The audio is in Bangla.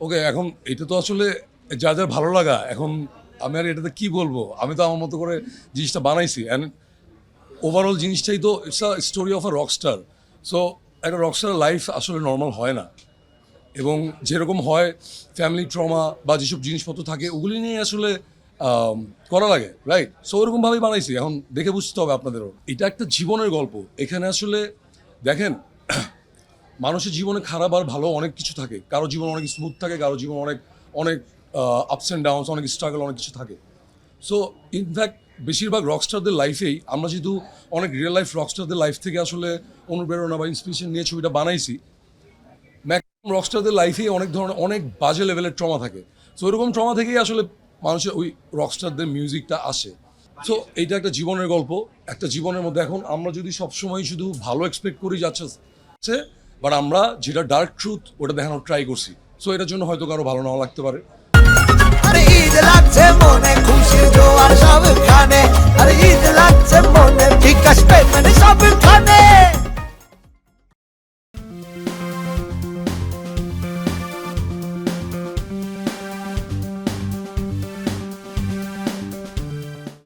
ওকে, এখন এটা তো আসলে যার যার ভালো লাগা। এখন আমি আর এটাতে কি বলবো, আমি তো আমার মতো করে জিনিসটা বানাইছি অ্যান্ড ওভারঅল জিনিসটাই তো it's a story of a Rockstar. So একটা রকস্টার লাইফ আসলে নর্মাল হয় না, এবং যেরকম হয় ফ্যামিলি ট্রমা বা যেসব জিনিসপত্র থাকে ওগুলি নিয়ে আসলে করা লাগে, রাইট? সো ওরকমভাবেই বানাইছি। এখন দেখে বুঝতে হবে আপনাদেরও, এটা একটা জীবনের গল্প। এখানে আসলে দেখেন, মানুষের জীবনে খারাপ আর ভালো অনেক কিছু থাকে। কারো জীবন অনেক স্মুথ থাকে, কারো জীবন অনেক অনেক আপস অ্যান্ড ডাউনস, অনেক স্ট্রাগল, অনেক কিছু থাকে। সো ইনফ্যাক্ট বেশিরভাগ রকস্টারদের লাইফেই আমরা যেহেতু অনেক রিয়েল লাইফ রকস্টারদের লাইফ থেকে আসলে অনুপ্রেরণা বা ইন্সপিরেশন নিয়ে ছবিটা বানাইছি, ম্যাক্সিমাম রকস্টারদের লাইফেই অনেক ধরনের অনেক বাজে লেভেলের ট্রমা থাকে। সো এরকম ট্রমা থেকেই আসলে মানুষের ওই রকস্টারদের মিউজিকটা আসে। সো এইটা একটা জীবনের গল্প, একটা জীবনের মধ্যে। এখন আমরা যদি সবসময় শুধু ভালো এক্সপেক্ট করি যাচ্ছে, বাট আমরা যেটা ডার্ক ট্রুথ ওটা দেখানোর ট্রাই করছি। সো এটার জন্য হয়তো কারো ভালো নাও লাগতে পারে। আরে ঈদ লাগছে মনে খুশির